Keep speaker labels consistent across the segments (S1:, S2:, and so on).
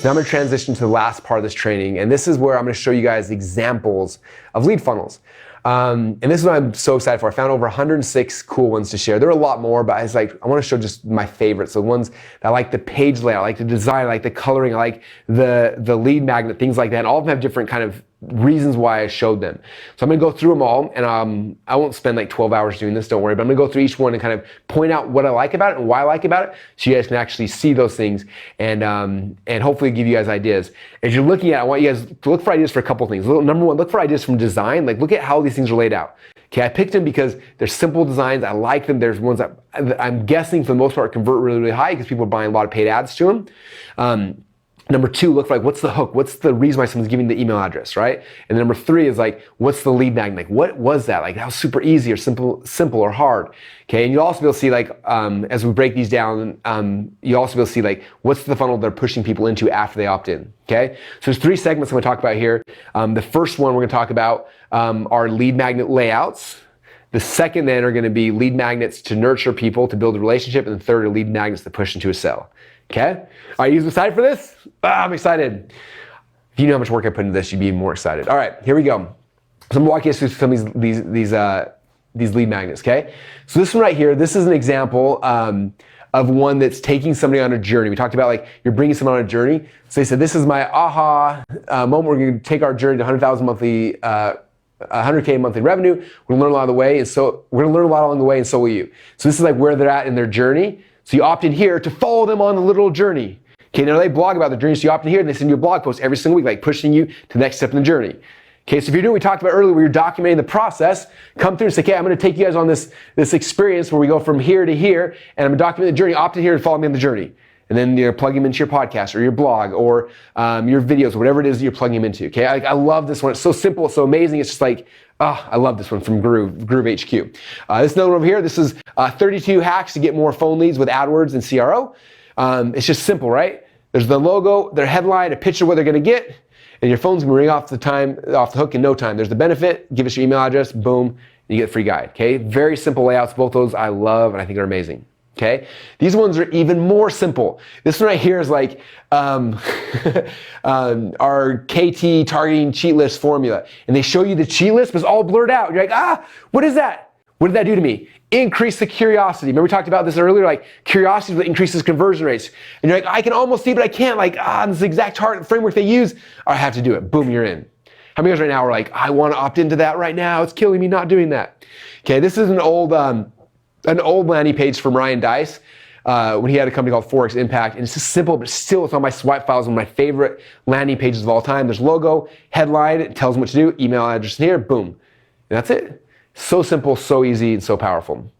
S1: Now I'm going to transition to the last part of this training, and this is where I'm going to show you guys examples of lead funnels. And this is what I'm so excited for. I found over 106 cool ones to share. There are a lot more, but it's like I want to show just my favorites. So the ones that I like the page layout, I like the design, I like the coloring, I like the lead magnet, things like that. And all of them have different kind of reasons why I showed them. So I'm going to go through them all, and I won't spend like 12 hours doing this, don't worry, but I'm going to go through each one and kind of point out what I like about it and why I like about it, so you guys can actually see those things and hopefully give you guys ideas. As you're looking at it, I want you guys to look for ideas for a couple things. Number one, look for ideas from design. Like, look at how these things are laid out. Okay, I picked them because they're simple designs. I like them. There's ones that I'm guessing for the most part convert really, really high because people are buying a lot of paid ads to them. Number two, look for like, what's the hook? What's the reason why someone's giving the email address, right? And then number three is like, what's the lead magnet? Like, what was that? Like, that was super easy or simple or hard. Okay, and you'll also be able to see like, as we break these down, you'll also be able to see like, what's the funnel they're pushing people into after they opt in, okay? So there's three segments I'm gonna talk about here. The first one we're gonna talk about are lead magnet layouts. The second then are gonna be lead magnets to nurture people, to build a relationship. And the third are lead magnets to push into a sale. Okay? Are you excited for this? I'm excited. If you know how much work I put into this, you'd be more excited. All right, here we go. So I'm gonna walk you through some of these lead magnets, okay? So this one right here, this is an example of one that's taking somebody on a journey. We talked about like, you're bringing someone on a journey. So they said, this is my aha moment. We're gonna take our journey to 100,000 monthly, 100K monthly revenue. We're gonna learn a lot of the way, and so we're gonna learn a lot along the way, and so will you. So this is like where they're at in their journey. So you opt in here to follow them on the literal journey. Okay, now they blog about the journey, so you opt in here and they send you a blog post every single week, like pushing you to the next step in the journey. Okay, so if you're doing what we talked about earlier, where you're documenting the process, come through and say, okay, I'm gonna take you guys on this experience where we go from here to here, and I'm gonna document the journey, opt in here and follow me on the journey. And then you're plugging them into your podcast or your blog or your videos, or whatever it is that you're plugging them into, okay? I love this one, it's so simple, it's so amazing, it's just like, I love this one from Groove HQ. This another one over here, this is 32 hacks to get more phone leads with AdWords and CRO. It's just simple, right? There's the logo, their headline, a picture of what they're gonna get, and your phone's gonna ring off the hook in no time. There's the benefit, give us your email address, boom, you get a free guide, okay? Very simple layouts, both those I love and I think are amazing. Okay, these ones are even more simple. This one right here is like our KT targeting cheat list formula, and they show you the cheat list, but it's all blurred out. You're like, what is that? What did that do to me? Increase the curiosity. Remember we talked about this earlier, like curiosity increases conversion rates. And you're like, I can almost see, but I can't. Like, this is the exact target framework they use. I have to do it. Boom, you're in. How many of you guys right now are like, I want to opt into that right now. It's killing me not doing that. Okay, this is an old landing page from Ryan Dice when he had a company called Forex Impact, and it's just simple, but still it's on my swipe files, one of my favorite landing pages of all time. There's logo, headline, it tells them what to do, email address in here, boom. And that's it. So simple, so easy, and so powerful.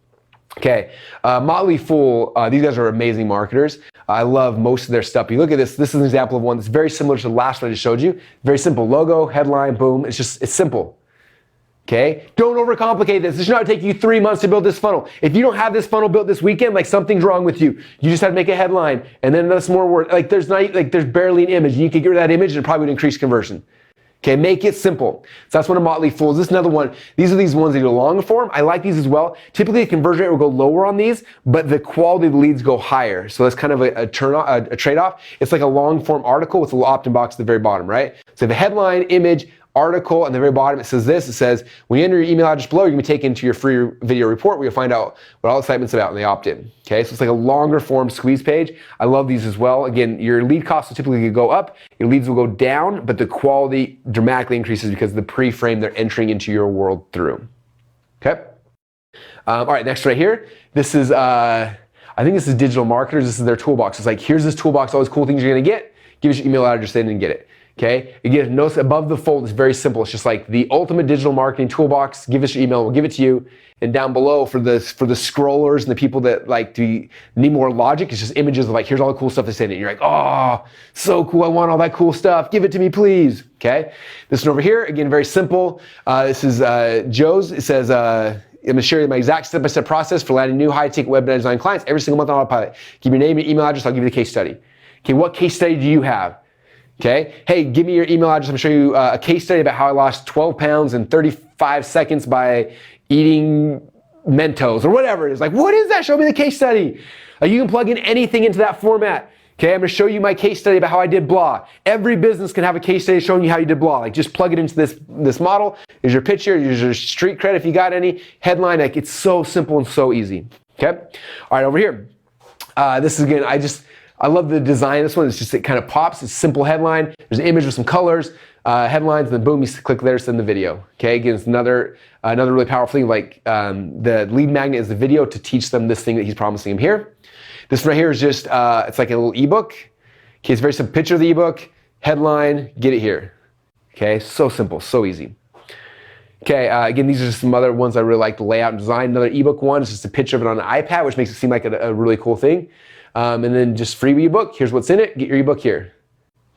S1: Okay, Motley Fool, these guys are amazing marketers. I love most of their stuff. You look at this is an example of one that's very similar to the last one I just showed you. Very simple, logo, headline, boom, it's simple. Okay, don't overcomplicate this. This should not take you 3 months to build this funnel. If you don't have this funnel built this weekend, like something's wrong with you. You just have to make a headline and then that's more work. Like there's barely an image. You could get rid of that image and it probably would increase conversion. Okay, make it simple. So that's one of Motley Fools. This is another one. These are these ones that do long form. I like these as well. Typically the conversion rate will go lower on these, but the quality of the leads go higher. So that's kind of a trade-off. It's like a long form article with a little opt-in box at the very bottom, right? So the headline, image, article, and the very bottom it says this. It says, when you enter your email address below, you're gonna be taken to your free video report where you'll find out what all the excitement's about and they opt in. Okay, so it's like a longer form squeeze page. I love these as well. Again, your lead costs will typically go up, your leads will go down, but the quality dramatically increases because of the pre-frame they're entering into your world through. Okay. All right, next right here. This is, I think this is Digital Marketers. This is their toolbox. It's like, here's this toolbox, all these cool things you're gonna get. Give us your email address in and get it. Okay, again, notice above the fold is very simple. It's just like the ultimate digital marketing toolbox. Give us your email, we'll give it to you. And down below for the scrollers and the people that like need more logic, it's just images of like, here's all the cool stuff they say in it. You're like, oh, so cool, I want all that cool stuff. Give it to me, please. Okay, this one over here, again, very simple. This is Joe's. It says, I'm gonna share you my exact step-by-step process for landing new high-ticket web design clients every single month on autopilot. Give your name, your email address, I'll give you the case study. Okay, what case study do you have? Okay, hey, give me your email address. I'm gonna show you a case study about how I lost 12 pounds in 35 seconds by eating Mentos or whatever it is. Like, what is that? Show me the case study. You can plug in anything into that format. Okay, I'm gonna show you my case study about how I did blah. Every business can have a case study showing you how you did blah. Like, just plug it into this model. Here's your picture, here's your street cred if you got any, headline. Like, it's so simple and so easy. Okay, all right, over here. This is, again, I love the design of this one. It's just, it kind of pops. It's a simple headline. There's an image with some colors, headlines, and then boom, you click there, send the video. Okay, again, it's another really powerful thing. Like, the lead magnet is the video to teach them this thing that he's promising them here. This right here is just, it's like a little ebook. Okay, it's very simple. Picture of the ebook, headline, get it here. Okay, so simple, so easy. Okay, again, these are just some other ones I really like, the layout and design. Another ebook one is just a picture of it on an iPad, which makes it seem like a really cool thing. And then just free ebook, here's what's in it, get your ebook here.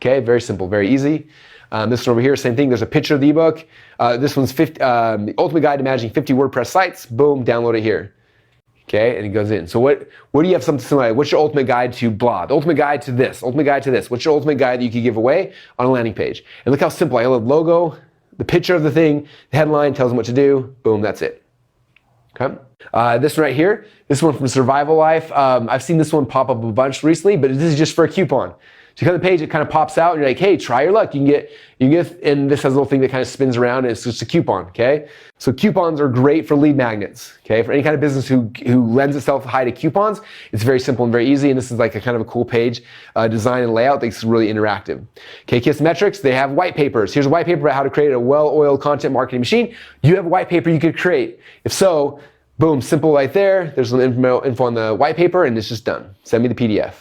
S1: Okay, very simple, very easy. This one over here, same thing, there's a picture of the ebook. This one's the Ultimate Guide to Managing 50 WordPress Sites, boom, download it here. Okay, and it goes in. So what do you have something similar? What's your ultimate guide to blah? The ultimate guide to this, ultimate guide to this. What's your ultimate guide that you could give away on a landing page? And look how simple, I have a logo, the picture of the thing, the headline tells them what to do, boom, that's it. Okay. This one right here, this one from Survival Life. I've seen this one pop up a bunch recently, but this is just for a coupon. So you come to the page, it kind of pops out, and you're like, hey, try your luck. You can get, and this has a little thing that kind of spins around, and it's just a coupon, okay? So coupons are great for lead magnets, okay? For any kind of business who lends itself high to coupons, it's very simple and very easy, and this is like a kind of a cool page design and layout that's really interactive. Okay, Kissmetrics, they have white papers. Here's a white paper about how to create a well-oiled content marketing machine. You have a white paper you could create. If so, boom, simple right there. There's some info on the white paper, and it's just done. Send me the PDF.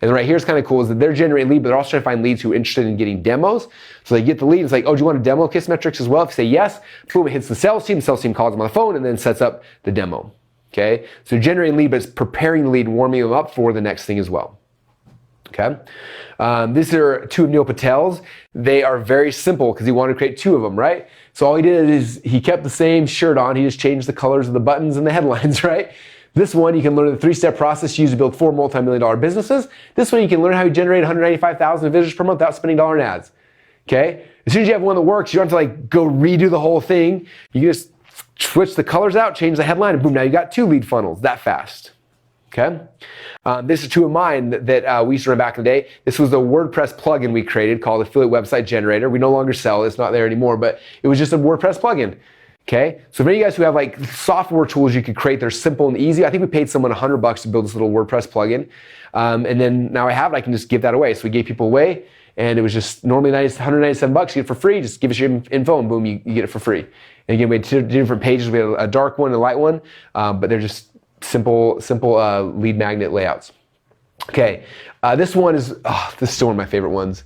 S1: And right here is kind of cool is that they're generating lead, but they're also trying to find leads who are interested in getting demos. So they get the lead. It's like, oh, do you want to demo Kissmetrics as well? If you say yes, boom, it hits the sales team. The sales team calls them on the phone and then sets up the demo. Okay? So generating lead, but it's preparing the lead and warming them up for the next thing as well. Okay? These are two of Neil Patel's. They are very simple because he wanted to create two of them, right? So all he did is he kept the same shirt on. He just changed the colors of the buttons and the headlines, right? This one, you can learn the 3-step process used to build 4 multi-million-dollar businesses. This one, you can learn how you generate 195,000 visitors per month without spending $1 in ads. Okay? As soon as you have one that works, you don't have to like go redo the whole thing. You can just switch the colors out, change the headline, and boom, now you got 2 lead funnels that fast. Okay? This is 2 of mine that we used to run back in the day. This was a WordPress plugin we created called Affiliate Website Generator. We no longer sell it. It's not there anymore, but it was just a WordPress plugin. Okay, so for any of you guys who have like software tools you could create, they're simple and easy. I think we paid someone $100 to build this little WordPress plugin. And then now I have it, I can just give that away. So we gave people away, and it was just normally $197, you get it for free. Just give us your info and boom, you get it for free. And again, we had 2 different pages. We had a dark one and a light one, but they're just simple lead magnet layouts. Okay, this one is, this is still one of my favorite ones.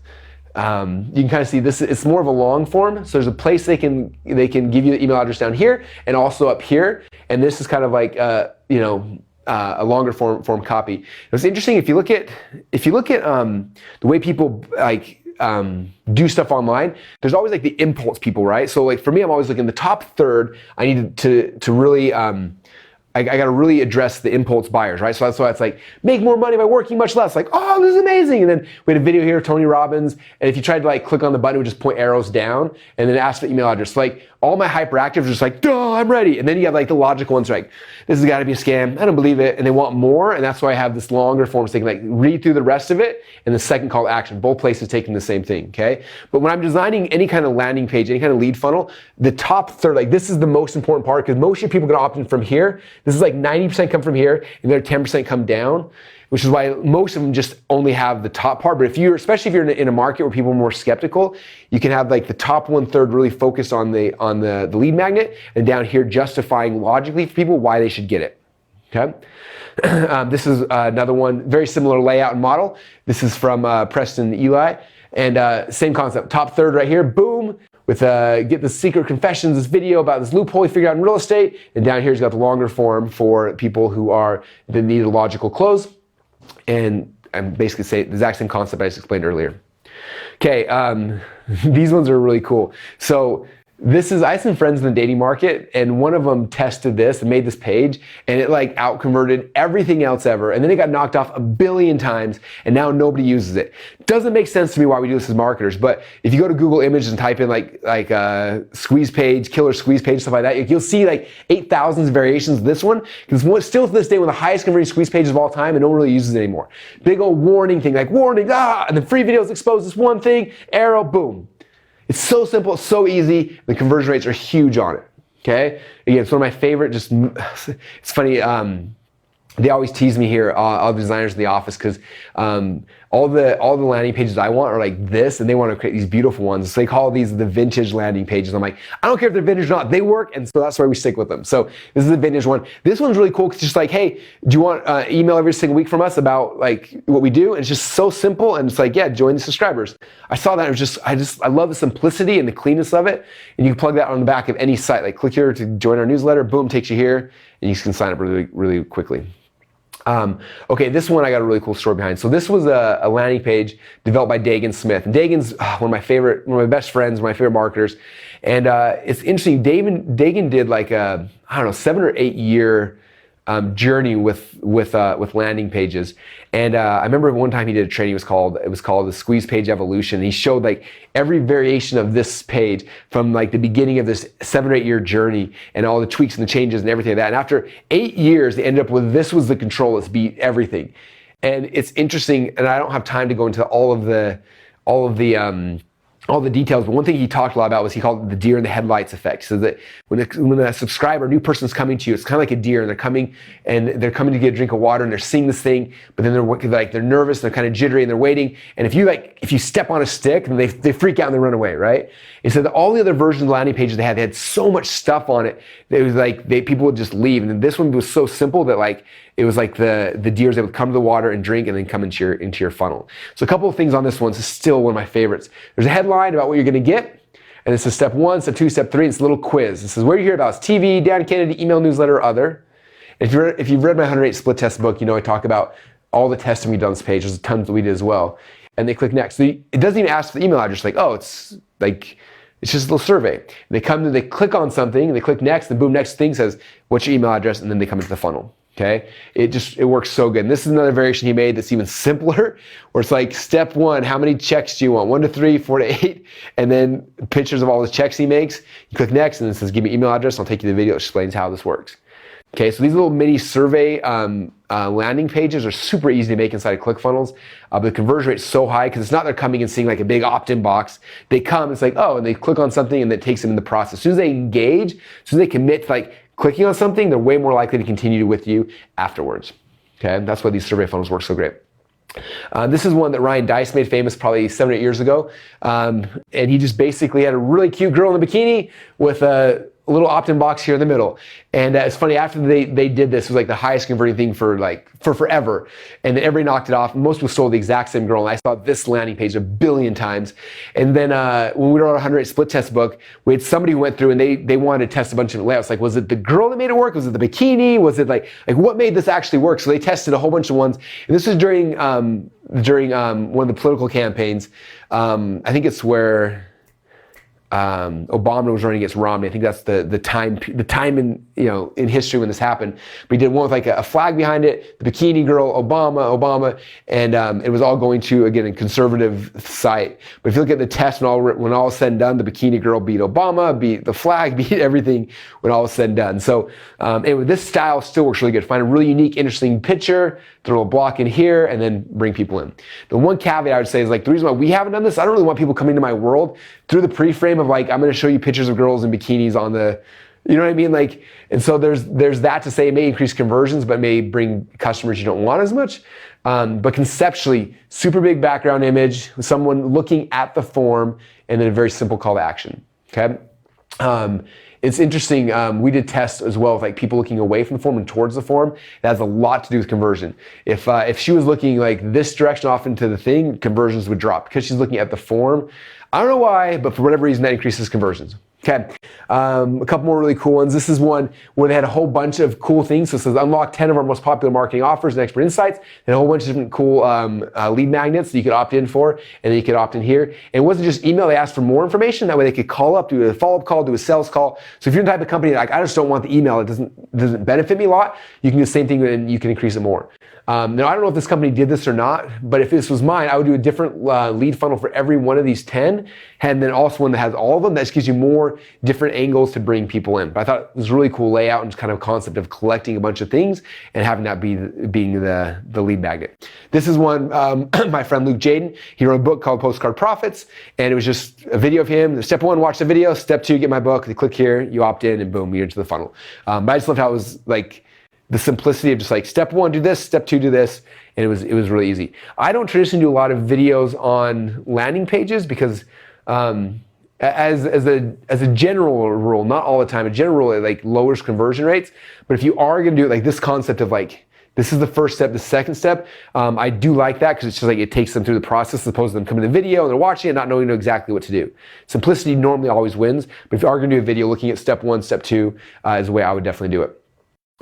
S1: You can kind of see this, it's more of a long form. So there's a place they can give you the email address down here and also up here. And this is kind of like, a longer form copy. It's interesting if you look at the way people like, do stuff online, there's always like the impulse people, right? So like for me, I'm always looking the top third. I need to really, I got to really address the impulse buyers, right? So that's why it's like, make more money by working much less. Like, oh, this is amazing. And then we had a video here of Tony Robbins. And if you tried to like click on the button, it would just point arrows down and then ask for email address. Like all my hyperactives are just like, duh, I'm ready. And then you have like the logical ones like, this has got to be a scam. I don't believe it. And they want more. And that's why I have this longer form so they can like read through the rest of it and the second call to action. Both places taking the same thing, okay? But when I'm designing any kind of landing page, any kind of lead funnel, the top third, like this is the most important part because most of your people are going to opt in from here. This is like 90% come from here and then 10% come down, which is why most of them just only have the top part. But if you're, especially if you're in a market where people are more skeptical, you can have like the top 1/3 really focused on the lead magnet and down here justifying logically for people why they should get it. Okay. This is another one, very similar layout and model. This is from Preston Eli, and same concept. Top third right here, boom. With get the secret confessions, this video about this loophole he figured out in real estate, and down here he's got the longer form for people who are that need a logical close, and I'm basically saying the exact same concept I just explained earlier. Okay, these ones are really cool. So I had some friends in the dating market, and one of them tested this and made this page, and it like out converted everything else ever. And then it got knocked off 1 billion times, and now nobody uses it. Doesn't make sense to me why we do this as marketers, but if you go to Google Images and type in like squeeze page, killer squeeze page, stuff like that, you'll see like 8,000 variations of this one, because it's still to this day one of the highest converting squeeze pages of all time, and no one really uses it anymore. Big old warning thing, like warning, and the free videos expose this one thing, arrow, boom. It's so simple, it's so easy. The conversion rates are huge on it, okay? Again, it's one of my favorite, it's funny, they always tease me here, all the designers in the office, because all the landing pages I want are like this, and they want to create these beautiful ones. So they call these the vintage landing pages. I'm like, I don't care if they're vintage or not, they work, and so that's why we stick with them. So this is the vintage one. This one's really cool because it's just like, hey, do you want email every single week from us about like what we do? And it's just so simple, and it's like, yeah, join the subscribers. I saw that, it was I love the simplicity and the cleanness of it, and you can plug that on the back of any site. Like click here to join our newsletter, boom, takes you here, and you can sign up really, really quickly. Okay, this one I got a really cool story behind. So this was a landing page developed by Dagan Smith. And Dagan's one of my best friends, one of my favorite marketers. And it's interesting, Dagan did like a, 7 or 8 year journey with landing pages. And I remember one time he did a training, it was called the Squeeze Page Evolution. And he showed like every variation of this page from like the beginning of this 7 or 8 year journey, and all the tweaks and the changes and everything like that. And after 8 years, they ended up with, this was the control that's beat everything. And it's interesting, and I don't have time to go into all the details, but one thing he talked a lot about was he called it the deer in the headlights effect. So that when a subscriber, a new person's coming to you, it's kind of like a deer, and they're coming to get a drink of water, and they're seeing this thing, but then they're nervous, they're kind of jittery, and they're waiting. And if you step on a stick, then they freak out and they run away, right? And so all the other versions of the landing pages they had so much stuff on it that it was like people would just leave. And then this one was so simple that like it was like the deers that would come to the water and drink and then come into your funnel. So a couple of things on this one. This is still one of my favorites. There's a headline about what you're going to get, and this is step 1, step 2, step 3. It's a little quiz. This is where you hear about TV, Dan Kennedy, email, newsletter, or other. If you've read my 108 split test book, you know I talk about all the testing we've done on this page. There's tons that we did as well. And they click next. So it doesn't even ask for the email address. Like, oh, it's just a little survey. And they click on something, and they click next, and boom, next thing says, what's your email address? And then they come into the funnel. Okay, it works so good. And this is another variation he made that's even simpler, where it's like step 1, how many checks do you want? 1 to 3, 4 to 8, and then pictures of all the checks he makes. You click next, and it says, give me email address. I'll take you to the video that explains how this works. Okay, so these little mini survey landing pages are super easy to make inside of ClickFunnels. But the conversion rate is so high because it's not they're coming and seeing like a big opt-in box. They come, it's like, oh, and they click on something, and that takes them in the process. As soon as they engage, as soon as they commit to like clicking on something, they're way more likely to continue with you afterwards. Okay, that's why these survey funnels work so great. This is one that Ryan Deiss made famous probably 7 or 8 years ago. And he just basically had a really cute girl in a bikini with a little opt-in box here in the middle. And it's funny, after they did this, it was like the highest converting thing for forever. And then everybody knocked it off. Most people stole the exact same girl. And I saw this landing page 1 billion times. And then when we wrote our 108 split test book, we had somebody who went through and they wanted to test a bunch of layouts. Like, was it the girl that made it work? Was it the bikini? Was it like what made this actually work? So they tested a whole bunch of ones. And this was during one of the political campaigns. I think it's where Obama was running against Romney. I think that's the time in history when this happened. But he did one with like a flag behind it, the bikini girl, Obama, and it was all going to, again, a conservative site. But if you look at the test, when all is said and done, the bikini girl beat Obama, beat the flag, beat everything when all is said and done. So anyway, this style still works really good. Find a really unique, interesting picture, throw a block in here, and then bring people in. The one caveat I would say is like the reason why we haven't done this, I don't really want people coming to my world through the pre-frame of like, I'm going to show you pictures of girls in bikinis on the, you know what I mean? Like, and so there's that to say it may increase conversions, but may bring customers you don't want as much. But conceptually, super big background image, someone looking at the form, and then a very simple call to action. Okay. It's interesting. We did tests as well with like people looking away from the form and towards the form. That has a lot to do with conversion. If she was looking like this direction off into the thing, conversions would drop because she's looking at the form. I don't know why, but for whatever reason, that increases conversions. Okay, a couple more really cool ones. This is one where they had a whole bunch of cool things. So it says unlock 10 of our most popular marketing offers and expert insights, and a whole bunch of different cool lead magnets that you could opt in for, and then you could opt in here. And it wasn't just email, they asked for more information. That way they could call up, do a follow-up call, do a sales call. So if you're the type of company like, I just don't want the email, it doesn't benefit me a lot, you can do the same thing and you can increase it more. Now, I don't know if this company did this or not, but if this was mine, I would do a different lead funnel for every one of these 10, and then also one that has all of them. That just gives you more different angles to bring people in. But I thought it was a really cool layout and just kind of concept of collecting a bunch of things and having that being the lead magnet. This is one, my friend Luke Jaden, he wrote a book called Postcard Profits, and it was just a video of him. Step 1, watch the video. Step 2, get my book. You click here, you opt in, and boom, you're into the funnel. But I just loved how it was like, the simplicity of just like step 1, do this, step 2, do this, and it was really easy. I don't traditionally do a lot of videos on landing pages because as a general rule, not all the time, a general rule, it like lowers conversion rates. But if you are going to do it, like this concept of like, this is the first step, the second step, I do like that because it's just like it takes them through the process as opposed to them coming to the video and they're watching it not knowing exactly what to do. Simplicity normally always wins, but if you are going to do a video looking at step 1, step 2 is the way I would definitely do it.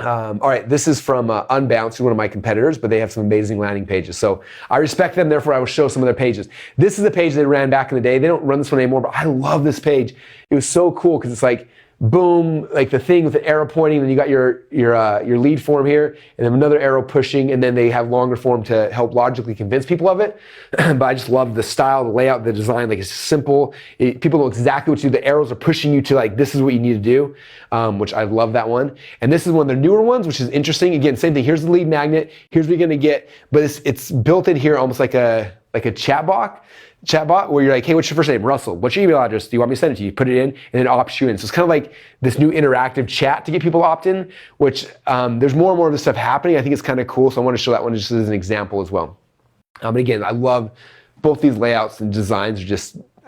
S1: All right, this is from Unbounce, one of my competitors, but they have some amazing landing pages. So I respect them, therefore I will show some of their pages. This is the page they ran back in the day. They don't run this one anymore, but I love this page. It was so cool because it's like, boom, like the thing with the arrow pointing, then you got your lead form here, and then another arrow pushing, and then they have longer form to help logically convince people of it. But I just love the style, the layout, the design, like it's simple. People know exactly what to do. The arrows are pushing you to like, this is what you need to do, which I love that one. And this is one of their newer ones, which is interesting. Again, same thing, here's the lead magnet, here's what you're gonna get, but it's built in here almost like a chatbot where you're like, hey, what's your first name? Russell. What's your email address? Do you want me to send it to you? Put it in and it opts you in. So it's kind of like this new interactive chat to get people to opt in, which there's more and more of this stuff happening. I think it's kind of cool. So I want to show that one just as an example as well. And again, I love both these layouts and designs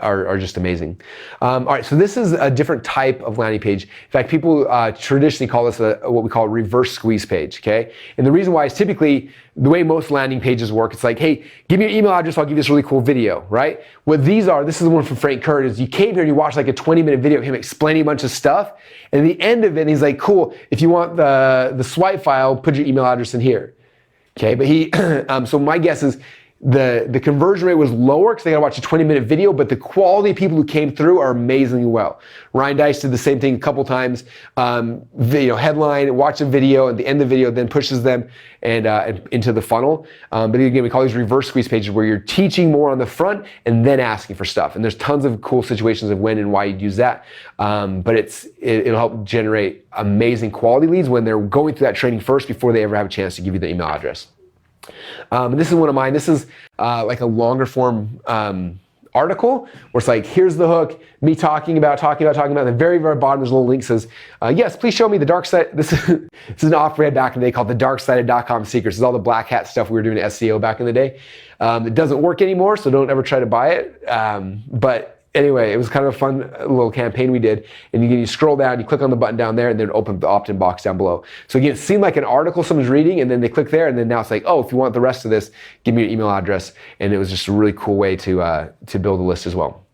S1: are just amazing. All right, so this is a different type of landing page. In fact, people traditionally call this what we call a reverse squeeze page, okay? And the reason why is typically the way most landing pages work, it's like, hey, give me your email address, I'll give you this really cool video, right? What these are, this is the one from Frank Kern, is you came here and you watched like a 20-minute video of him explaining a bunch of stuff, and at the end of it, he's like, cool, if you want the swipe file, put your email address in here, okay? But he, so my guess is, the conversion rate was lower because they got to watch a 20-minute video, but the quality of people who came through are amazingly well. Ryan Dice did the same thing a couple times. Headline, watch a video, at the end of the video, then pushes them and into the funnel. But again, we call these reverse squeeze pages where you're teaching more on the front and then asking for stuff. And there's tons of cool situations of when and why you'd use that. But it'll help generate amazing quality leads when they're going through that training first before they ever have a chance to give you the email address. This is one of mine. This is like a longer form article where it's like, here's the hook, me talking about. At the very, very bottom, there's a little link that says, yes, please show me the dark side. This is an offer we had back in the day called the darksided.com secrets. This is all the black hat stuff we were doing at SEO back in the day. It doesn't work anymore, so don't ever try to buy it. But anyway, it was kind of a fun little campaign we did. And you scroll down, you click on the button down there, and then open the opt-in box down below. So again, it seemed like an article someone's reading, and then they click there, and then now it's like, oh, if you want the rest of this, give me your email address. And it was just a really cool way to build a list as well.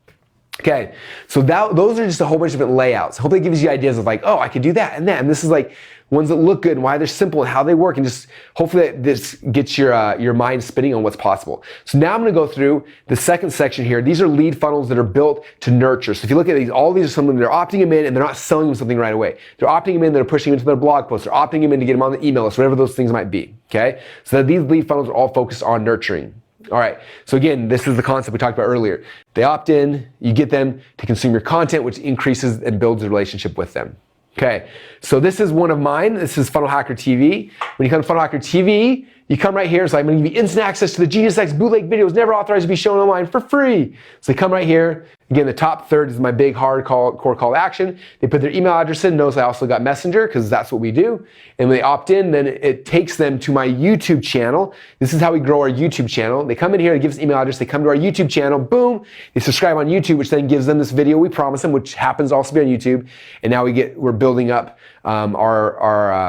S1: Okay, so those are just a whole bunch of different layouts. Hopefully it gives you ideas of like, oh, I could do that and that. And this is like ones that look good and why they're simple and how they work, and just hopefully this gets your mind spinning on what's possible. So now I'm gonna go through the second section here. These are lead funnels that are built to nurture. So if you look at these, all these are something they're opting them in and they're not selling them something right away. They're opting them in, they're pushing them into their blog posts, they're opting them in to get them on the email list, whatever those things might be, okay? So that these lead funnels are all focused on nurturing. All right, so again, this is the concept we talked about earlier. They opt in, you get them to consume your content, which increases and builds a relationship with them. Okay, so this is one of mine. This is Funnel Hacker TV. When you come to Funnel Hacker TV, you come right here. So I'm going to give you instant access to the GeniusX bootleg videos never authorized to be shown online for free. So they come right here. Again, the top third is my big core call to action. They put their email address in. Notice I also got Messenger because that's what we do. And when they opt in, then it takes them to my YouTube channel. This is how we grow our YouTube channel. They come in here, it gives us email address. They come to our YouTube channel. Boom. They subscribe on YouTube, which then gives them this video we promise them, which happens to also be on YouTube. And now we're building up our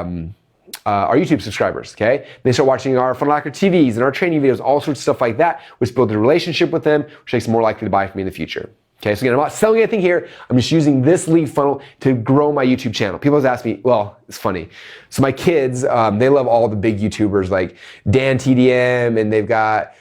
S1: YouTube subscribers, okay? They start watching our Funnel Hacker TVs and our training videos, all sorts of stuff like that, which builds a relationship with them, which makes them more likely to buy from me in the future. Okay, so again, I'm not selling anything here. I'm just using this lead funnel to grow my YouTube channel. People always ask me, well, it's funny. So my kids, they love all the big YouTubers like Dan TDM, and they've got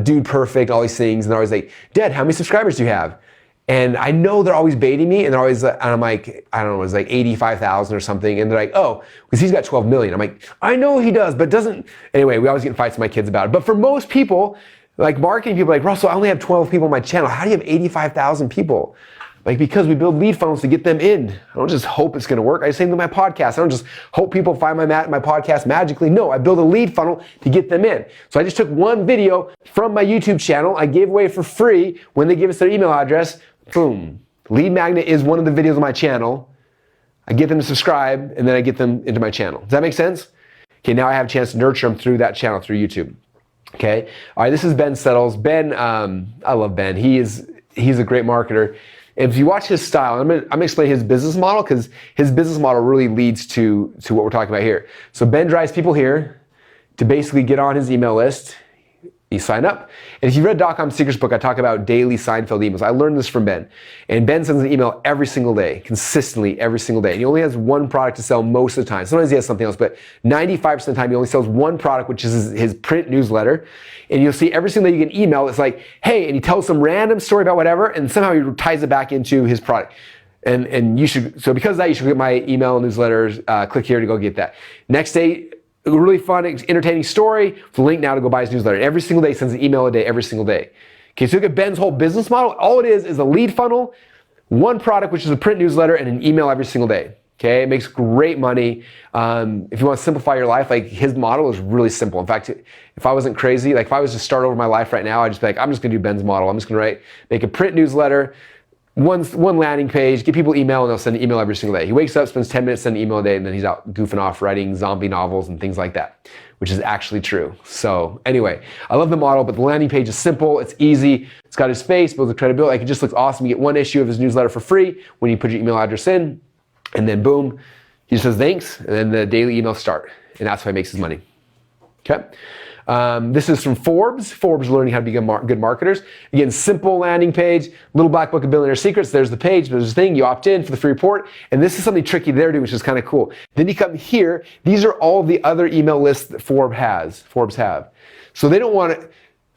S1: Dude Perfect, all these things. And they're always like, Dad, how many subscribers do you have? And I know they're always baiting me, and they're always, and I'm like, I don't know, it's like 85,000 or something. And they're like, oh, because he's got 12 million. I'm like, I know he does, but doesn't. Anyway, we always get in fights with my kids about it. But for most people, like marketing people, like, Russell, I only have 12 people on my channel. How do you have 85,000 people? Like, because we build lead funnels to get them in. I don't just hope it's gonna work. I say to my podcast, I don't just hope people find my podcast magically. No, I build a lead funnel to get them in. So I just took one video from my YouTube channel. I gave away for free when they give us their email address. Boom. Lead magnet is one of the videos on my channel. I get them to subscribe, and then I get them into my channel. Does that make sense? Okay, now I have a chance to nurture them through that channel, through YouTube. Okay, all right, this is Ben Settles. Ben, I love Ben. He's a great marketer. If you watch his style, I'm gonna explain his business model, because his business model really leads to what we're talking about here. So Ben drives people here to basically get on his email list. You sign up. And if you read Dot-Com Secrets book, I talk about daily Seinfeld emails. I learned this from Ben. And Ben sends an email every single day, consistently every single day. And he only has one product to sell most of the time. Sometimes he has something else, but 95% of the time he only sells one product, which is his print newsletter. And you'll see every single day you get an email, it's like, hey, and he tells some random story about whatever, and somehow he ties it back into his product. And you should, so because of that, you should get my email newsletters. Click here to go get that. Next day, a really fun, entertaining story. The link now to go buy his newsletter. Every single day, he sends an email a day, every single day. Okay, so look at Ben's whole business model. All it is a lead funnel, one product, which is a print newsletter, and an email every single day. Okay, it makes great money. If you want to simplify your life, like his model is really simple. In fact, if I wasn't crazy, like if I was to start over my life right now, I'd just be like, I'm just gonna do Ben's model. I'm just gonna make a print newsletter, one landing page, get people email, and they'll send an email every single day. He wakes up, spends 10 minutes, sending an email a day, and then he's out goofing off writing zombie novels and things like that, which is actually true. So anyway, I love the model, but the landing page is simple, it's easy, it's got his face, builds the credibility, like it just looks awesome. You get one issue of his newsletter for free when you put your email address in, and then boom, he just says thanks, and then the daily emails start, and that's how he makes his money. Okay. This is from Forbes. Forbes learning how to be good marketers. Again, simple landing page, little black book of billionaire secrets. There's the page, there's the thing. You opt in for the free report. And this is something tricky they're doing, which is kind of cool. Then you come here. These are all the other email lists that Forbes have. So they don't want to,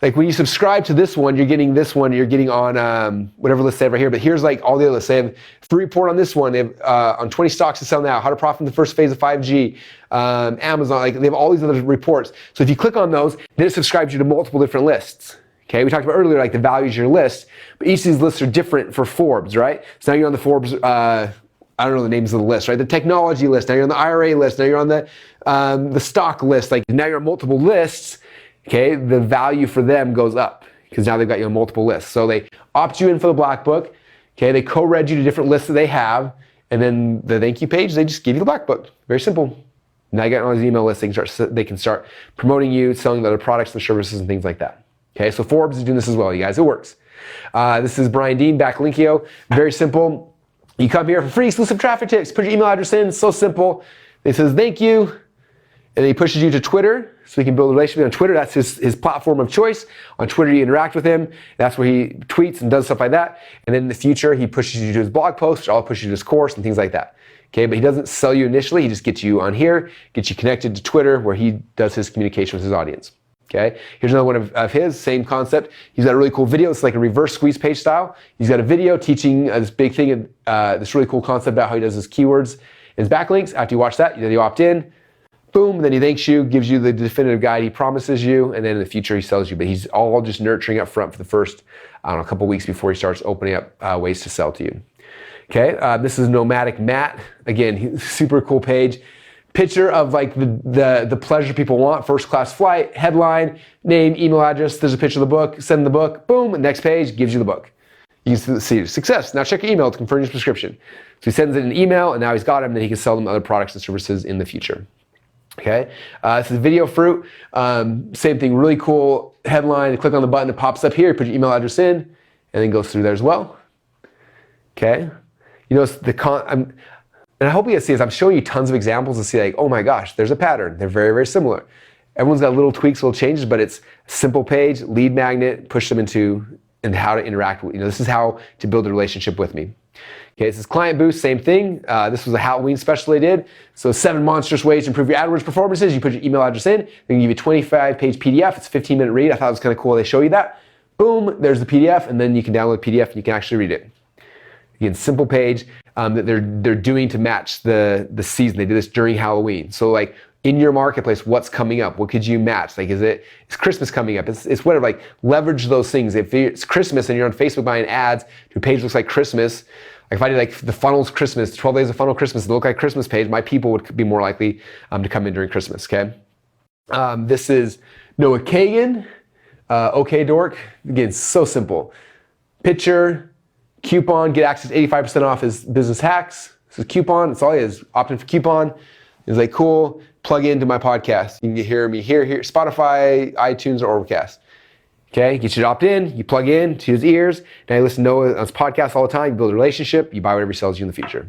S1: like when you subscribe to this one, you're getting this one, you're getting on whatever list they have right here. But here's like all the other lists. They have free report on this one. They have on 20 stocks to sell now, how to profit in the first phase of 5G, Amazon, like they have all these other reports. So if you click on those, then it subscribes you to multiple different lists. Okay, we talked about earlier, like the values of your list, but each of these lists are different for Forbes, right? So now you're on the Forbes, I don't know the names of the list, right? The technology list, now you're on the IRA list, now you're on the stock list, like now you're on multiple lists. Okay, the value for them goes up because now they've got you on multiple lists. So they opt you in for the black book. Okay, they co-read you to different lists that they have, and then the thank you page, they just give you the black book. Very simple. Now you got on these email lists, they can start promoting you, selling other products and services and things like that. Okay, so Forbes is doing this as well, you guys. It works. This is Brian Dean, Backlinkio. Very simple. You come here for free exclusive traffic tips. Put your email address in. It's so simple. It says thank you, and then he pushes you to Twitter. So he can build a relationship on Twitter. That's his platform of choice. On Twitter, you interact with him. That's where he tweets and does stuff like that. And then in the future, he pushes you to his blog posts, or I'll push you to his course and things like that. Okay, but he doesn't sell you initially. He just gets you on here, gets you connected to Twitter, where he does his communication with his audience. Okay, here's another one of his, same concept. He's got a really cool video. It's like a reverse squeeze page style. He's got a video teaching this big thing, this really cool concept about how he does his keywords and his backlinks. After you watch that, then you opt in. Boom, then he thanks you, gives you the definitive guide he promises you, and then in the future he sells you. But he's all just nurturing up front for the first, I don't know, a couple weeks before he starts opening up ways to sell to you. Okay, this is Nomadic Matt. Again, super cool page. Picture of like the pleasure people want, first class flight, headline, name, email address, there's a picture of the book, send the book, boom, next page gives you the book. You can see success. Now check your email to confirm your subscription. So he sends it an email, and now he's got them, then he can sell them other products and services in the future. Okay, this is Video Fruit. Same thing, really cool headline. You click on the button, it pops up here. You put your email address in, and then goes through there as well. Okay, you know and I hope you guys see this. I'm showing you tons of examples to see like, oh my gosh, there's a pattern. They're very, very similar. Everyone's got little tweaks, little changes, but it's a simple page, lead magnet, push them into and how to interact with, this is how to build a relationship with me. Okay, this is Client Boost, same thing. This was a Halloween special they did. So 7 monstrous ways to improve your AdWords performances. You put your email address in, they can give you a 25-page PDF. It's a 15-minute read. I thought it was kind of cool they show you that. Boom, there's the PDF, and then you can download the PDF and you can actually read it. Again, simple page that they're doing to match the season. They did this during Halloween. So like in your marketplace, what's coming up? What could you match? Like, is Christmas coming up? It's whatever, like leverage those things. If it's Christmas and you're on Facebook buying ads to a page that looks like Christmas, like if I did like the funnels Christmas, 12 days of funnel Christmas, it look like Christmas page, my people would be more likely to come in during Christmas, okay? This is Noah Kagan, OK Dork. Again, so simple. Picture, coupon, get access to 85% off his business hacks. This is coupon, that's all he is, opt in for coupon. He's like, cool, plug into my podcast. You can hear me here, Spotify, iTunes, or Overcast. Okay, get you to opt in, you plug in to his ears. Now you listen to Noah on his podcast all the time, you build a relationship, you buy whatever he sells you in the future.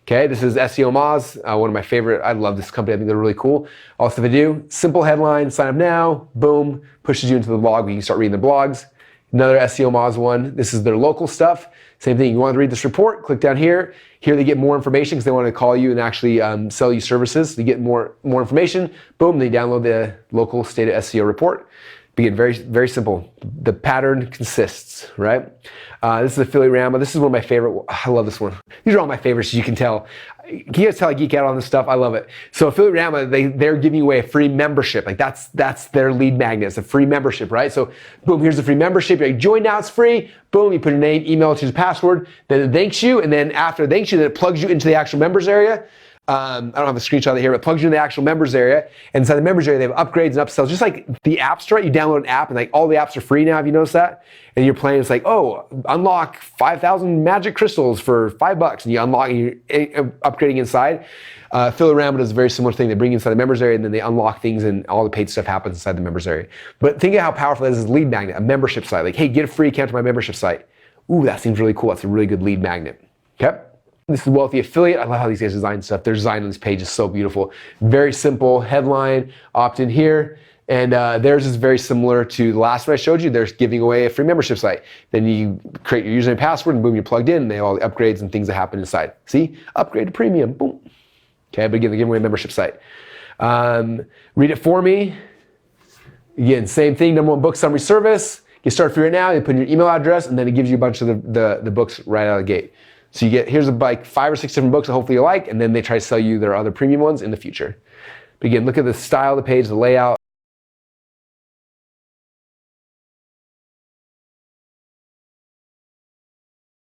S1: Okay, this is SEO Moz, one of my favorite. I love this company, I think they're really cool. All stuff they do, simple headline, sign up now, boom, pushes you into the blog where you can start reading the blogs. Another SEO Moz one, this is their local stuff. Same thing, you want to read this report, click down here. Here they get more information because they want to call you and actually sell you services. You get more information, boom, they download the local state of SEO report. Begin very, very simple. The pattern consists, right? This is Affiliate Rambo. This is one of my favorite. I love this one. These are all my favorites, as you can tell. Can you guys tell I geek out on this stuff? I love it. So Affiliate Rambo, they're giving away a free membership. Like that's their lead magnet. It's a free membership, right? So boom, here's the free membership. You're like, join now, it's free. Boom, you put your name, email, choose a password. Then it thanks you, and then after it thanks you, then it plugs you into the actual members area. I don't have a screenshot of it here, but it plugs you into the actual members area. And inside the members area, they have upgrades and upsells. Just like the App Store, you download an app and like all the apps are free now. Have you noticed that? And you're playing, it's like, oh, unlock 5,000 magic crystals for $5, and you unlock and you're upgrading inside. Affiliate Rambo does a very similar thing. They bring you inside the members area and then they unlock things and all the paid stuff happens inside the members area. But think of how powerful that is as a lead magnet, a membership site. Like, hey, get a free account to my membership site. Ooh, that seems really cool. That's a really good lead magnet. Okay? This is Wealthy Affiliate. I love how these guys design stuff. Their design on this page is so beautiful. Very simple headline, opt in here. And theirs is very similar to the last one I showed you. They're giving away a free membership site. Then you create your username and password and boom, you're plugged in and they have all the upgrades and things that happen inside. See? Upgrade to premium, boom. Okay, but again, they're giving away a membership site. Read it for me. Again, same thing, #1 book summary service. Get started for it now, you put in your email address and then it gives you a bunch of the books right out of the gate. So you get, here's like 5 or 6 different books that hopefully you like, and then they try to sell you their other premium ones in the future. But again, look at the style of the page, the layout.